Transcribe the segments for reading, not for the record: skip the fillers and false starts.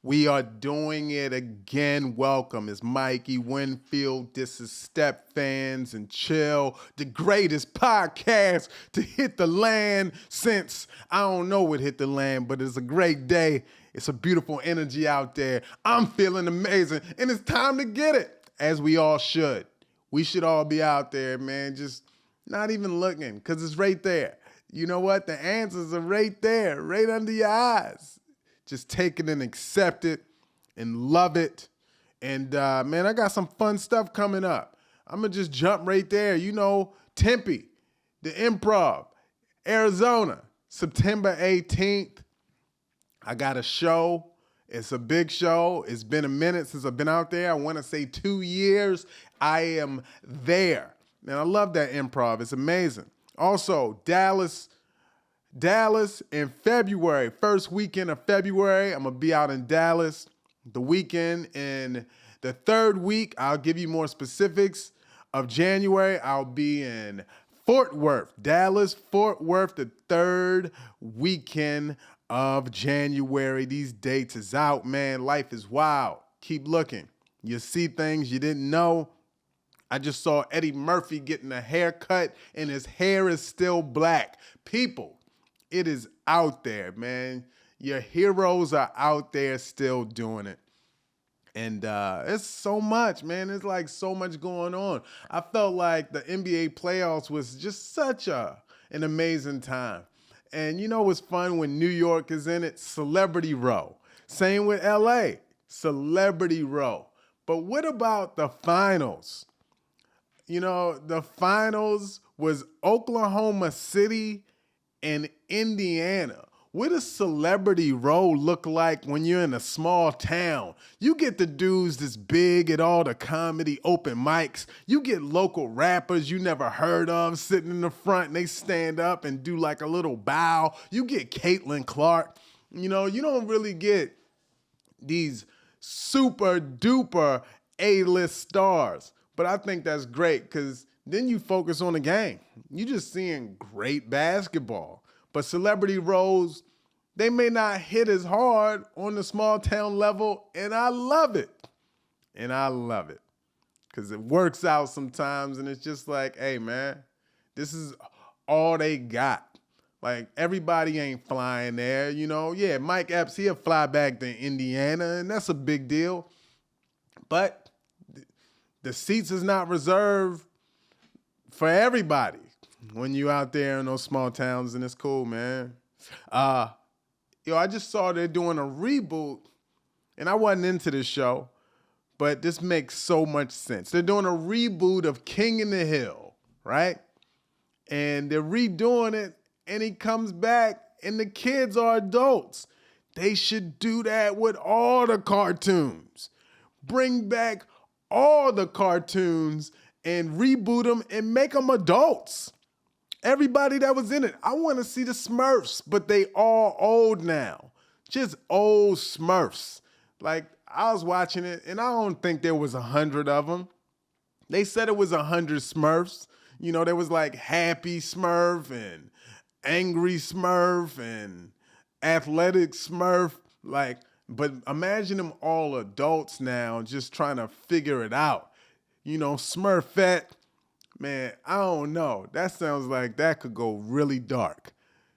We are doing it again. Welcome. It's Mikey Winfield. This is StepFans and Chill, the greatest podcast to hit the land since I don't know what hit the land, but it's a great day. It's a beautiful energy out there. I'm feeling amazing, and it's time to get it, as we all should. We should all be out there, man, just not even looking, because it's right there. You know what? The answers are right there, right under your eyes. Just take it and accept it and love it. And man, I got some fun stuff coming up. I'm going to just jump right there. You know, Tempe, the Improv, Arizona, September 18th. I got a show. It's a big show. It's been a minute since I've been out there. I want to say 2 years. I am there. Man, I love that improv. It's amazing. Also, Dallas in February, first weekend of February. I'm going to be out in Dallas the weekend. In the third week, I'll give you more specifics of January. I'll be in Fort Worth, Dallas, Fort Worth, the third weekend of January. These dates is out, man. Life is wild. Keep looking. You'll see things you didn't know. I just saw Eddie Murphy getting a haircut, and his hair is still black. People, it is out there, man. Your heroes are out there still doing it. And it's so much, man. It's like so much going on. I felt like the NBA playoffs was just such an amazing time. And you know what's fun when New York is in it? Celebrity Row. Same with LA, Celebrity Row. But what about the finals? You know, the finals was Oklahoma City and Indiana. What does Celebrity Row look like when you're in a small town? You get the dudes that's big at all the comedy open mics. You get local rappers you never heard of sitting in the front, and they stand up and do like a little bow. You get Caitlin Clark. You know, you don't really get these super duper A-list stars. But I think that's great because then you focus on the game. You're just seeing great basketball. But Celebrity Rows, they may not hit as hard on the small town level, and I love it. And I love it because it works out sometimes, and it's just like, hey, man, this is all they got. Like, everybody ain't flying there, you know. Yeah, Mike Epps, he'll fly back to Indiana, and that's a big deal. But the seats is not reserved for everybody when you out there in those small towns, and it's cool, man. I just saw they're doing a reboot, and I wasn't into this show, but this makes so much sense. They're doing a reboot of King in the Hill, right? And they're redoing it, and he comes back, and the kids are adults. They should do that with all the cartoons. Bring back all the cartoons and reboot them and make them adults. Everybody that was in it. I want to see the Smurfs, but they all old now. Just old Smurfs. Like, I was watching it, and I don't think there was 100 of them. They said it was 100 Smurfs. You know, there was like Happy Smurf and Angry Smurf and Athletic Smurf. Like, but imagine them all adults now just trying to figure it out. You know, Smurfette, man, I don't know. That sounds like that could go really dark.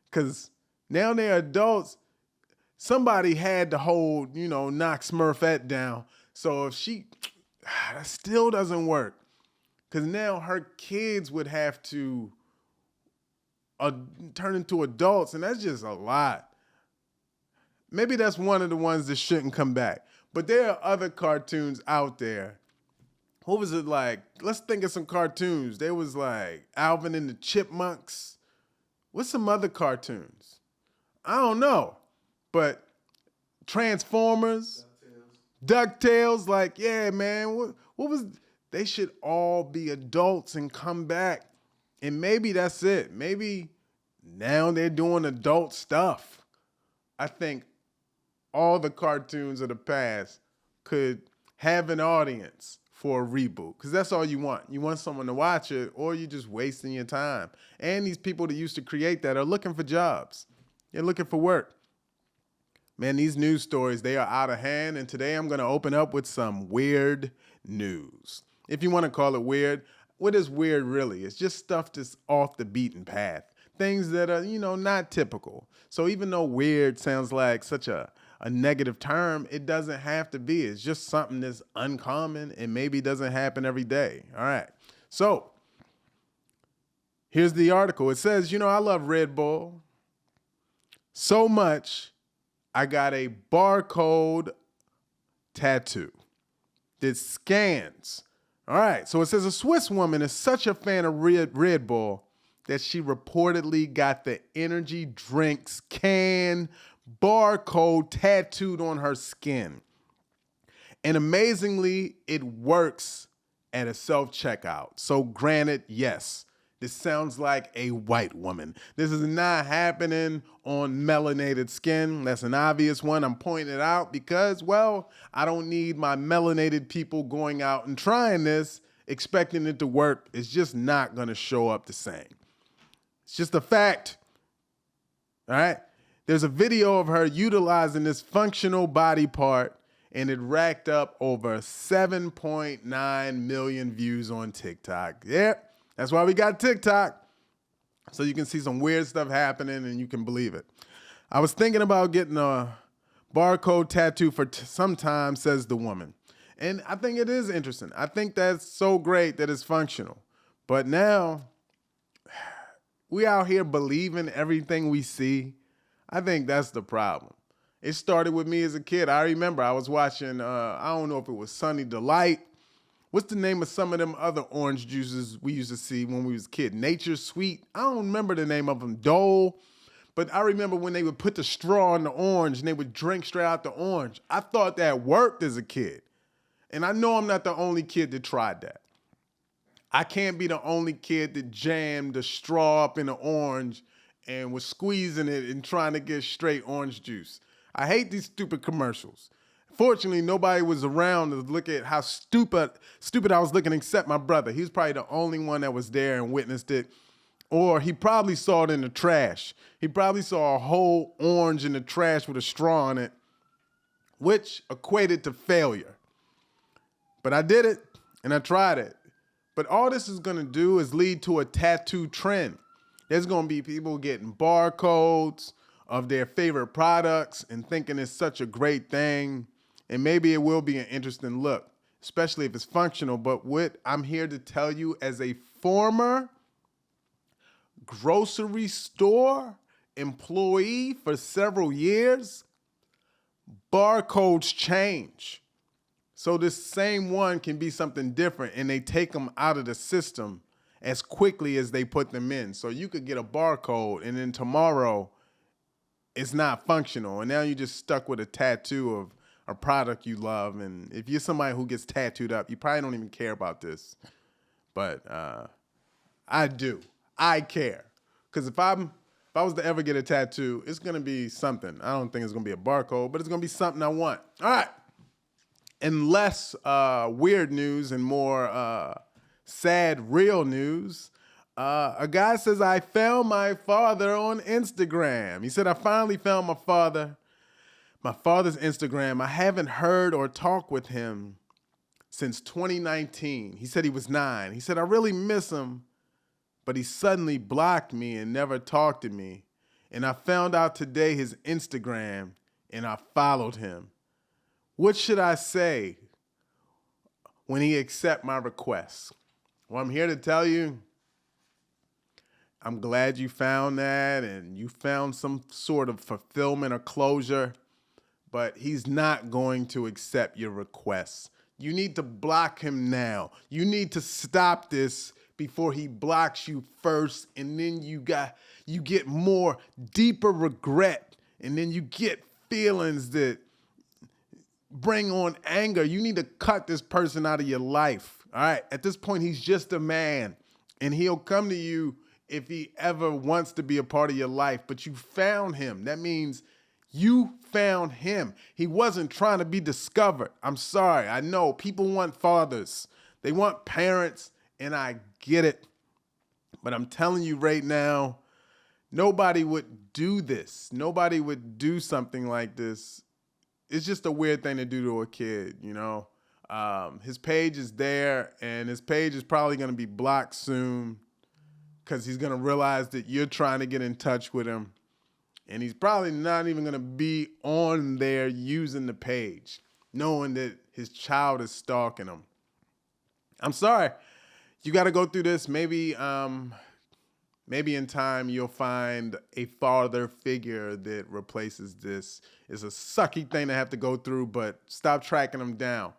Because now they're adults. Somebody had to hold, you know, knock Smurfette down. So if that still doesn't work. Because now her kids would have to turn into adults, and that's just a lot. Maybe that's one of the ones that shouldn't come back. But there are other cartoons out there. What was it like? Let's think of some cartoons. There was like Alvin and the Chipmunks. What's some other cartoons? I don't know. But Transformers, DuckTales, like, yeah, man. What was... They should all be adults and come back. And maybe that's it. Maybe now they're doing adult stuff. I think all the cartoons of the past could have an audience for a reboot, because that's all you want. You want someone to watch it, or you're just wasting your time. And these people that used to create that are looking for jobs. They're looking for work. Man, these news stories, they are out of hand, and today I'm going to open up with some weird news. If you want to call it weird, what is weird really? It's just stuff that's off the beaten path. Things that are, not typical. So even though weird sounds like such a negative term, it doesn't have to be. It's just something that's uncommon and maybe doesn't happen every day. All right. So here's the article. It says, I love Red Bull so much, I got a barcode tattoo that scans. All right, so it says a Swiss woman is such a fan of Red Bull that she reportedly got the energy drinks can barcode tattooed on her skin. And amazingly, it works at a self-checkout. So granted, yes, this sounds like a white woman. This is not happening on melanated skin. That's an obvious one. I'm pointing it out because, well, I don't need my melanated people going out and trying this, expecting it to work. It's just not going to show up the same. It's just a fact. All right? There's a video of her utilizing this functional body part, and it racked up over 7.9 million views on TikTok. Yep. That's why we got TikTok, so you can see some weird stuff happening and you can believe it. I was thinking about getting a barcode tattoo for some time, says the woman. And I think it is interesting. I think that's so great that it's functional. But now, we out here believing everything we see. I think that's the problem. It started with me as a kid. I remember I was watching, I don't know if it was Sunny Delight. What's the name of some of them other orange juices we used to see when we was a kid? Nature's Sweet. I don't remember the name of them. Dole. But I remember when they would put the straw in the orange and they would drink straight out the orange. I thought that worked as a kid. And I know I'm not the only kid that tried that. I can't be the only kid that jammed the straw up in the orange and was squeezing it and trying to get straight orange juice. I hate these stupid commercials. Fortunately, nobody was around to look at how stupid I was looking except my brother. He was probably the only one that was there and witnessed it. Or he probably saw it in the trash. He probably saw a whole orange in the trash with a straw in it, which equated to failure. But I did it, and I tried it. But all this is going to do is lead to a tattoo trend. There's going to be people getting barcodes of their favorite products and thinking it's such a great thing. And maybe it will be an interesting look, especially if it's functional. But what I'm here to tell you as a former grocery store employee for several years, barcodes change. So this same one can be something different, and they take them out of the system as quickly as they put them in. So you could get a barcode, and then tomorrow it's not functional. And now you're just stuck with a tattoo of a product you love. And if you're somebody who gets tattooed up, you probably don't even care about this. But I do. I care. Because if I was to ever get a tattoo, it's going to be something. I don't think it's going to be a barcode, but it's going to be something I want. All right. And less weird news and more sad, real news. A guy says, I found my father on Instagram. He said, I finally found my father's Instagram. I haven't heard or talked with him since 2019. He said he was 9. He said, I really miss him, but he suddenly blocked me and never talked to me. And I found out today his Instagram, and I followed him. What should I say when he accepts my request? Well, I'm here to tell you, I'm glad you found that and you found some sort of fulfillment or closure, but he's not going to accept your requests. You need to block him now. You need to stop this before he blocks you first, and then you get more deeper regret, and then you get feelings that bring on anger. You need to cut this person out of your life. All right. At this point, he's just a man, and he'll come to you if he ever wants to be a part of your life. But you found him. That means you found him. He wasn't trying to be discovered. I'm sorry. I know people want fathers. They want parents, and I get it. But I'm telling you right now, Nobody would do this. Nobody would do something like this. It's just a weird thing to do to a kid, you know. His page is there, and his page is probably going to be blocked soon because he's going to realize that you're trying to get in touch with him, and he's probably not even going to be on there using the page, knowing that his child is stalking him. I'm sorry. You got to go through this. Maybe in time you'll find a father figure that replaces this. It's a sucky thing to have to go through, but stop tracking him down.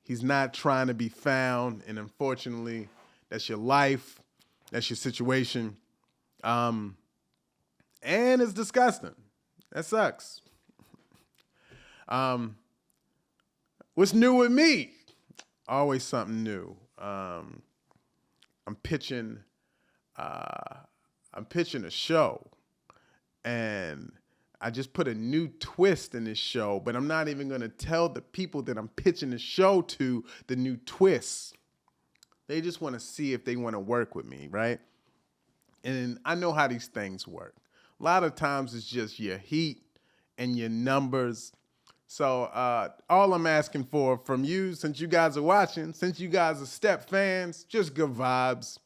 He's not trying to be found, and unfortunately, that's your life, that's your situation, and it's disgusting. That sucks. What's new with me? Always something new. I'm pitching a show, and I just put a new twist in this show, but I'm not even going to tell the people that I'm pitching the show to the new twist. They just want to see if they want to work with me, right? And I know how these things work. A lot of times it's just your heat and your numbers. So all I'm asking for from you, since you guys are watching, since you guys are Step fans, just good vibes.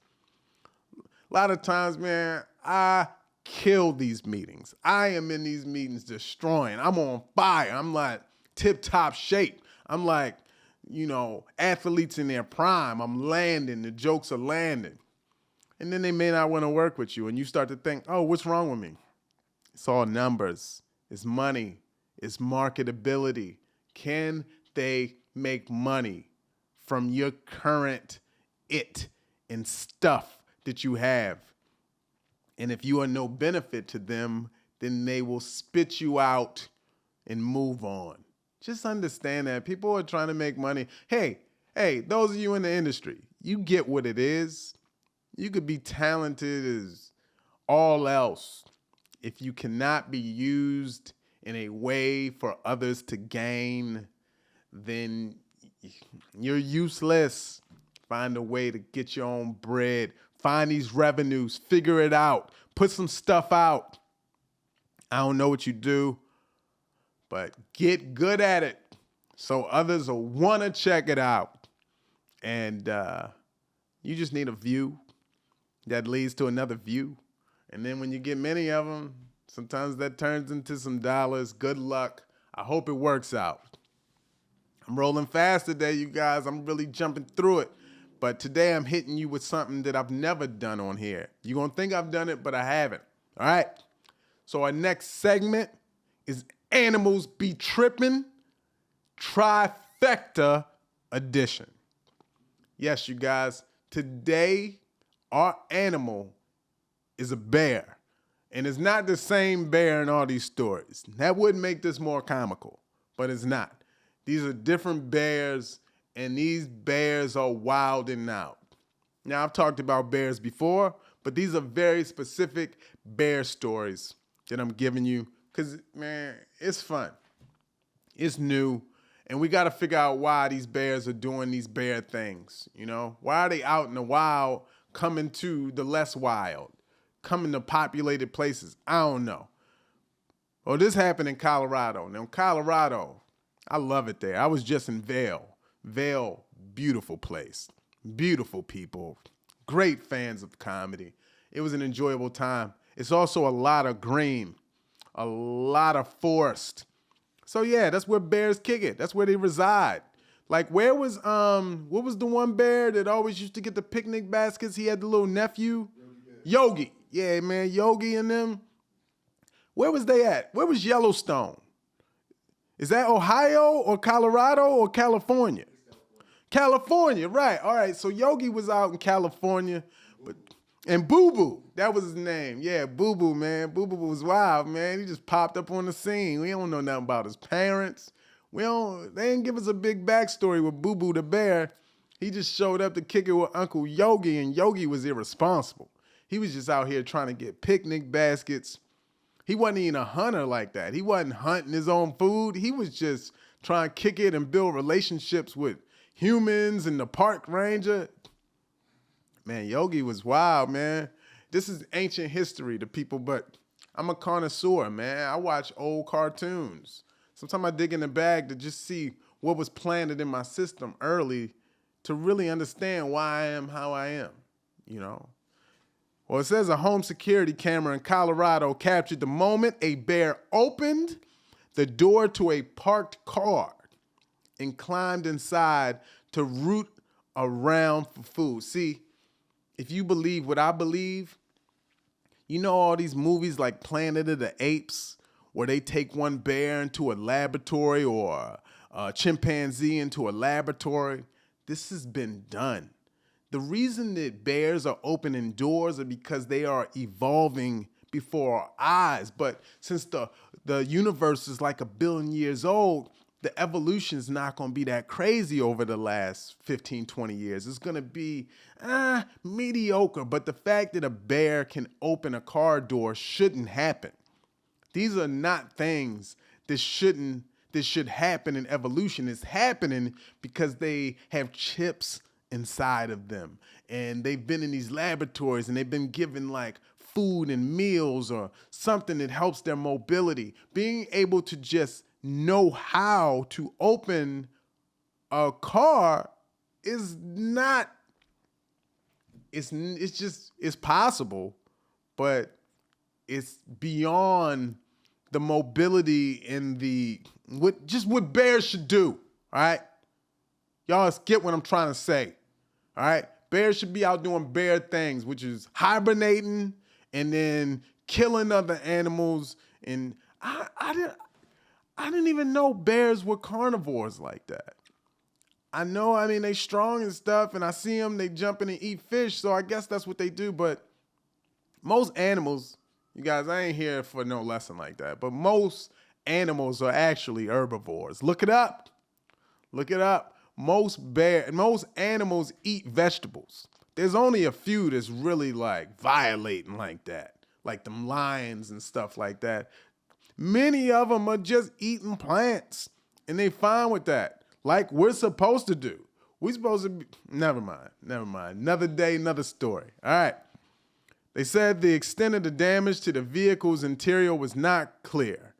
A lot of times, man, I kill these meetings. I am in these meetings destroying. I'm on fire. I'm like tip-top shape. I'm like, athletes in their prime. I'm landing. The jokes are landing. And then they may not want to work with you. And you start to think, oh, what's wrong with me? It's all numbers. It's money. It's marketability. Can they make money from your current it and stuff that you have? And if you are no benefit to them, then they will spit you out and move on. Just understand that people are trying to make money. Hey, those of you in the industry, you get what it is. You could be talented as all else. If you cannot be used in a way for others to gain, then you're useless. Find a way to get your own bread. Find these revenues. Figure it out. Put some stuff out. I don't know what you do, but get good at it so others will want to check it out. And you just need a view that leads to another view. And then when you get many of them, sometimes that turns into some dollars. Good luck. I hope it works out. I'm rolling fast today, you guys. I'm really jumping through it. But today I'm hitting you with something that I've never done on here. You're going to think I've done it, but I haven't. All right? So our next segment is Animals Be Trippin' Trifecta Edition. Yes, you guys. Today, our animal is a bear. And it's not the same bear in all these stories. That would make this more comical, but it's not. These are different bears, and these bears are wilding out. Now, I've talked about bears before, but these are very specific bear stories that I'm giving you because, man, it's fun. It's new, and we got to figure out why these bears are doing these bear things, Why are they out in the wild coming to the less wild, coming to populated places? I don't know. Well, this happened in Colorado. Now, Colorado, I love it there. I was just in Vail. Vail, beautiful place, beautiful people, great fans of comedy. It was an enjoyable time. It's also a lot of green, a lot of forest. So yeah, that's where bears kick it. That's where they reside. Like what was the one bear that always used to get the picnic baskets? He had the little nephew, Yogi. Yeah, man, Yogi and them. Where was they at? Where was Yellowstone? Is that Ohio or Colorado or California? California, right. All right, so Yogi was out in California, and Boo Boo, that was his name. Yeah, Boo Boo, man. Boo Boo was wild, man. He just popped up on the scene. We don't know nothing about his parents. They didn't give us a big backstory with Boo Boo the bear. He just showed up to kick it with Uncle Yogi, and Yogi was irresponsible. He was just out here trying to get picnic baskets. He wasn't even a hunter like that. He wasn't hunting his own food. He was just trying to kick it and build relationships with humans and the park ranger. Man, Yogi was wild, man. this is ancient history to people, but I'm a connoisseur, man. I watch old cartoons. Sometimes I dig in the bag to just see what was planted in my system early to really understand why I am how I am, you know? Well, it says a home security camera in Colorado captured the moment a bear opened the door to a parked car and climbed inside to root around for food. See, if you believe what I believe, you know all these movies like Planet of the Apes, where they take one bear into a laboratory or a chimpanzee into a laboratory? This has been done. The reason that bears are opening doors are because they are evolving before our eyes. But since the universe is like 1 billion years old, the evolution is not going to be that crazy over the last 15, 20 years. It's going to be mediocre. But the fact that a bear can open a car door shouldn't happen. These are not things that should happen in evolution. It's happening because they have chips inside of them. And they've been in these laboratories and they've been given like food and meals or something that helps their mobility. Being able to just know how to open a car is not, it's possible, but it's beyond the mobility and what bears should do. All right. Y'all get what I'm trying to say. All right. Bears should be out doing bear things, which is hibernating and then killing other animals. And I didn't even know bears were carnivores like that. I know, I mean, they strong and stuff, and I see them, they jump in and eat fish, so I guess that's what they do. But most animals, you guys, I ain't here for no lesson like that, but most animals are actually herbivores. Look it up. Look it up. Most animals eat vegetables. There's only a few that's really like violating like that, like them lions and stuff like that. Many of them are just eating plants, and they fine with that, like we're supposed to do. We're supposed to be, never mind. Another day, another story. All right. They said the extent of the damage to the vehicle's interior was not clear.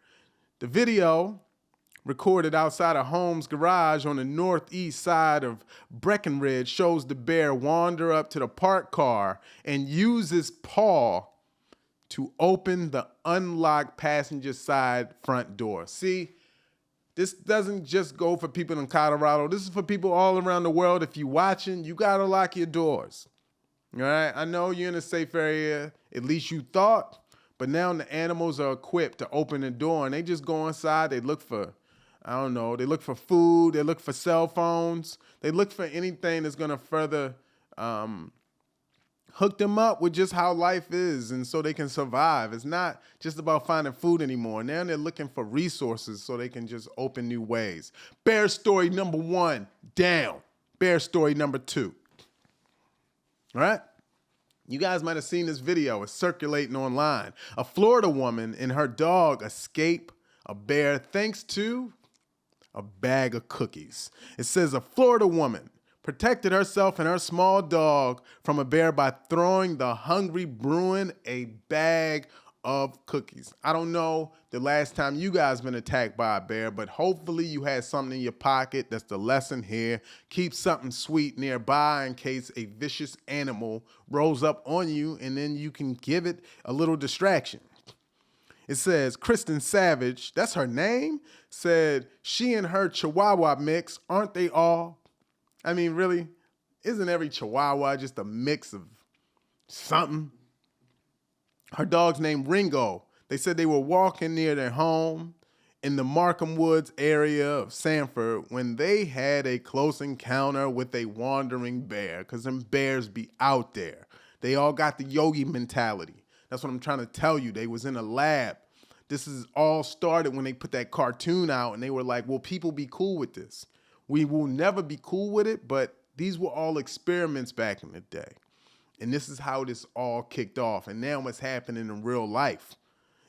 The video, recorded outside a home's garage on the northeast side of Breckenridge, shows the bear wander up to the parked car and use his paw to open the unlocked passenger side front door. See, this doesn't just go for people in Colorado. This is for people all around the world. If you're watching, you gotta lock your doors. All right, I know you're in a safe area, at least you thought, but now the animals are equipped to open the door and they just go inside. They look for, I don't know, they look for food, they look for cell phones, they look for anything that's gonna further hook them up with just how life is and so they can survive. It's not just about finding food anymore. Now they're looking for resources so they can just open new ways. Bear story number 1, down. Bear story number 2. All right? You guys might have seen this video. It's circulating online. A Florida woman and her dog escape a bear thanks to a bag of cookies. It says a Florida woman protected herself and her small dog from a bear by throwing the hungry Bruin a bag of cookies. I don't know the last time you guys been attacked by a bear, but hopefully you had something in your pocket. That's the lesson here. Keep something sweet nearby in case a vicious animal rolls up on you, and then you can give it a little distraction. It says Kristen Savage, that's her name, said she and her Chihuahua mix, aren't they all? I mean, really? Isn't every Chihuahua just a mix of something? Her dog's named Ringo. They said they were walking near their home in the Markham Woods area of Sanford when they had a close encounter with a wandering bear, because them bears be out there. They all got the yogi mentality. That's what I'm trying to tell you. They was in a lab. This is all started when they put that cartoon out and they were like, will people be cool with this? We will never be cool with it, but these were all experiments back in the day. And this is how this all kicked off. And now what's happening in real life.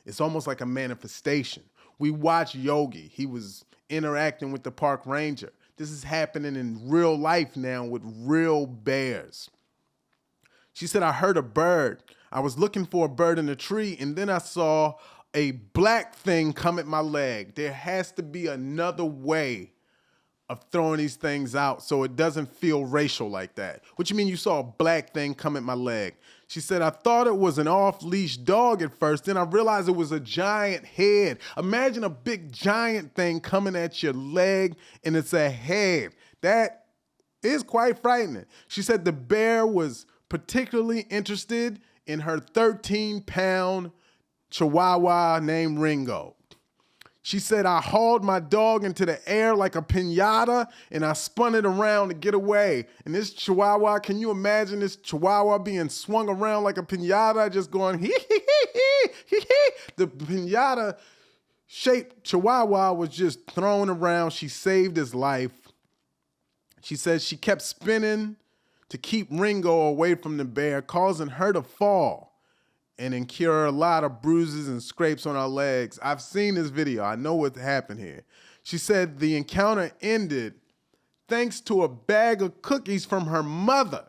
It's almost like a manifestation. We watched Yogi. He was interacting with the park ranger. This is happening in real life now with real bears. She said, I heard a bird. I was looking for a bird in a tree, and then I saw a black thing come at my leg. There has to be another way of throwing these things out so it doesn't feel racial like that. What you mean you saw a black thing come at my leg? She said, I thought it was an off-leash dog at first, then I realized it was a giant head. Imagine a big giant thing coming at your leg and it's a head. That is quite frightening. She said the bear was particularly interested in her 13-pound Chihuahua named Ringo. She said, I hauled my dog into the air like a piñata and I spun it around to get away. And this Chihuahua, can you imagine this Chihuahua being swung around like a piñata, just going hee hee hee hee hee hee. The piñata shaped Chihuahua was just thrown around. She saved his life. She said she kept spinning to keep Ringo away from the bear, causing her to fall and incur a lot of bruises and scrapes on her legs. I've seen this video. I know what happened here. She said the encounter ended thanks to a bag of cookies from her mother.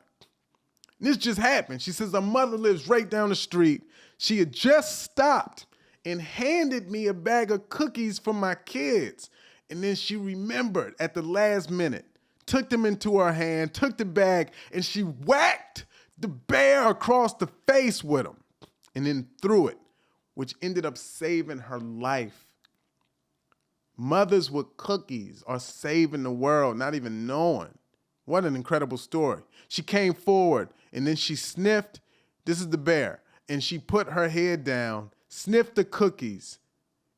This just happened. She says her mother lives right down the street. She had just stopped and handed me a bag of cookies for my kids. And then she remembered at the last minute, took them into her hand, took the bag, and she whacked the bear across the face with them. And then threw it, which ended up saving her life. Mothers with cookies are saving the world, not even knowing. What an incredible story. She came forward and then she sniffed, this is the bear, and she put her head down, sniffed the cookies,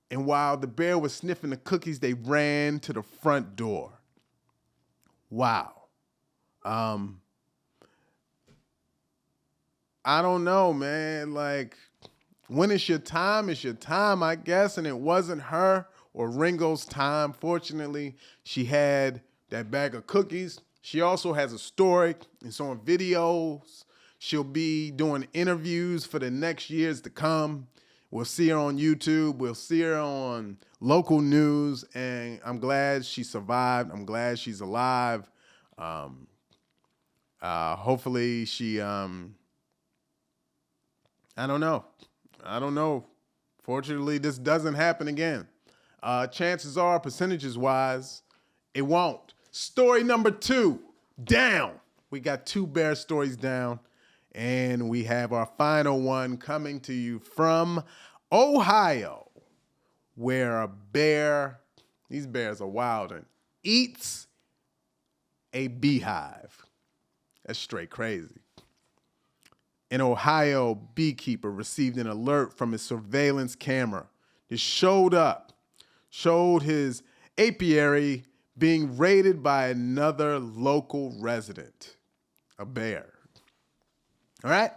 and while the bear was sniffing the cookies, they ran to the front door. Wow. I don't know, man. Like, when it's your time, I guess. And it wasn't her or Ringo's time. Fortunately, she had that bag of cookies. She also has a story. It's on videos. She'll be doing interviews for the next years to come. We'll see her on YouTube. We'll see her on local news. And I'm glad she survived. I'm glad she's alive. Hopefully she... I don't know. Fortunately, this doesn't happen again. Chances are, percentages-wise, it won't. Story number 2, down. We got 2 bear stories down, and we have our final one coming to you from Ohio, where a bear, these bears are wild, and eats a beehive. That's straight crazy. An Ohio beekeeper received an alert from his surveillance camera. It showed his apiary being raided by another local resident, a bear. All right?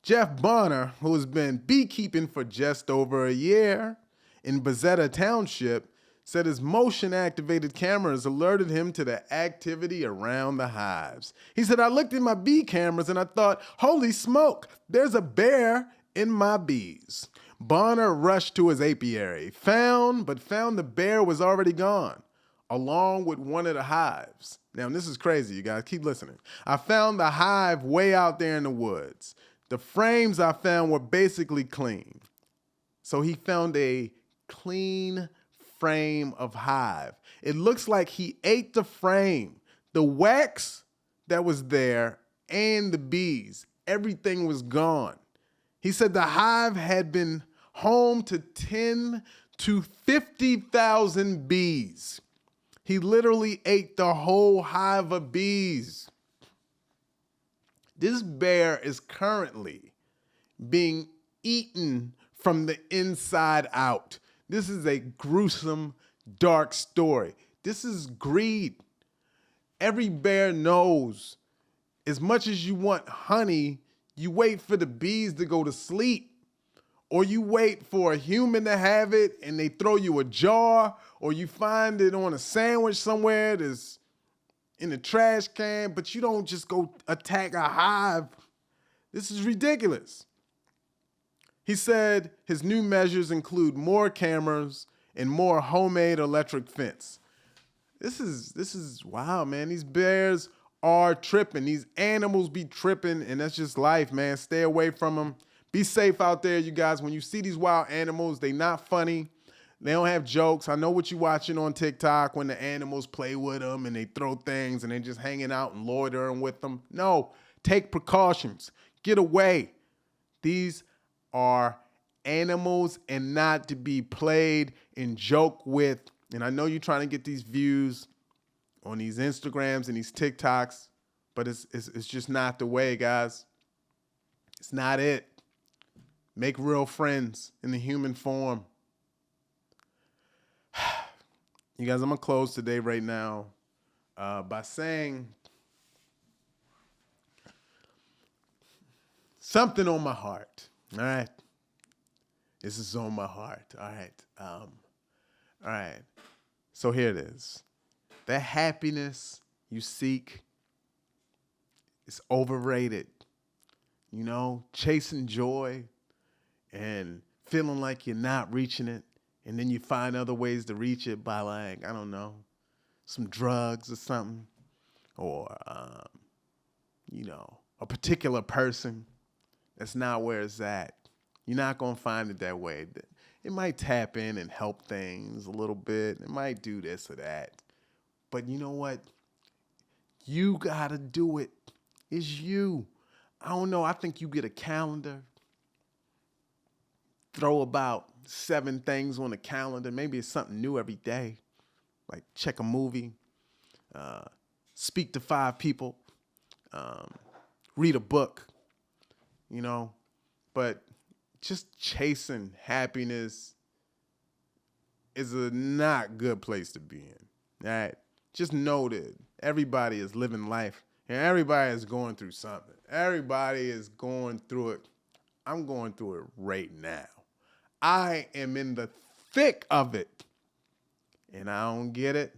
Jeff Bonner, who has been beekeeping for just over a year in Bezetta Township, said his motion-activated cameras alerted him to the activity around the hives. He said, I looked at my bee cameras and I thought, holy smoke, there's a bear in my bees. Bonner rushed to his apiary, found the bear was already gone, along with one of the hives. Now, this is crazy, you guys. Keep listening. I found the hive way out there in the woods. The frames I found were basically clean. So he found a clean frame of hive. It looks like he ate the frame, the wax that was there, and the bees. Everything was gone. He said the hive had been home to 10 to 50,000 bees. He literally ate the whole hive of bees. This bear is currently being eaten from the inside out. This is a gruesome, dark story. This is greed. Every bear knows as much as you want honey, you wait for the bees to go to sleep, or you wait for a human to have it and they throw you a jar, or you find it on a sandwich somewhere that's in a trash can, but you don't just go attack a hive. This is ridiculous. He said his new measures include more cameras and more homemade electric fence. This is wow, man. These bears are tripping. These animals be tripping, and that's just life, man. Stay away from them. Be safe out there, you guys. When you see these wild animals, they not funny. They don't have jokes. I know what you're watching on TikTok when the animals play with them and they throw things and they just hanging out and loitering with them. No, take precautions. Get away. These are animals and not to be played and joked with. And I know you're trying to get these views on these Instagrams and these TikToks, but it's just not the way, guys. It's not it. Make real friends in the human form. You guys, I'm going to close today right now by saying something on my heart. All right. This is on my heart. All right. All right. So here it is. That happiness you seek is overrated. You know, chasing joy and feeling like you're not reaching it. And then you find other ways to reach it by, like, I don't know, some drugs or something. Or, you know, a particular person. That's not where it's at. You're not going to find it that way. It might tap in and help things a little bit. It might do this or that. But you know what? You got to do it. It's you. I don't know. I think you get a calendar. Throw about 7 things on the calendar. Maybe it's something new every day. Like check a movie. Speak to 5 people. Read a book. You know. But just chasing happiness is a not good place to be in. All right? Just know that everybody is living life and everybody is going through something. Everybody is going through it. I'm going through it right now. I am in the thick of it and I don't get it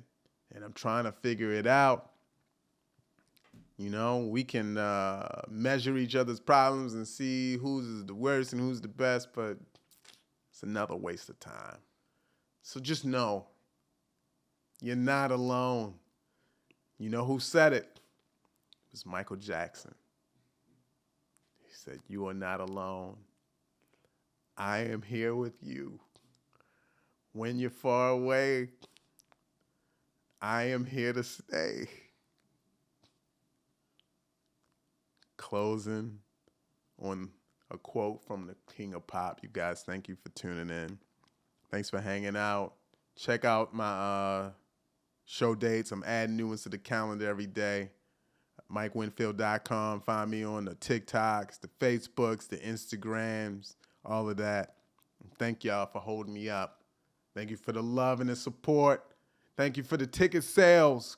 and I'm trying to figure it out. You know, we can measure each other's problems and see who's the worst and who's the best, but it's another waste of time. So just know you're not alone. You know who said it? It was Michael Jackson. He said, "You are not alone. I am here with you. When you're far away, I am here to stay." Closing on a quote from the King of Pop. You guys, thank you for tuning in. Thanks for hanging out. Check out my show dates. I'm adding new ones to the calendar every day. MikeWinfield.com. Find me on the TikToks, the Facebooks, the Instagrams, all of that. Thank y'all for holding me up. Thank you for the love and the support. Thank you for the ticket sales.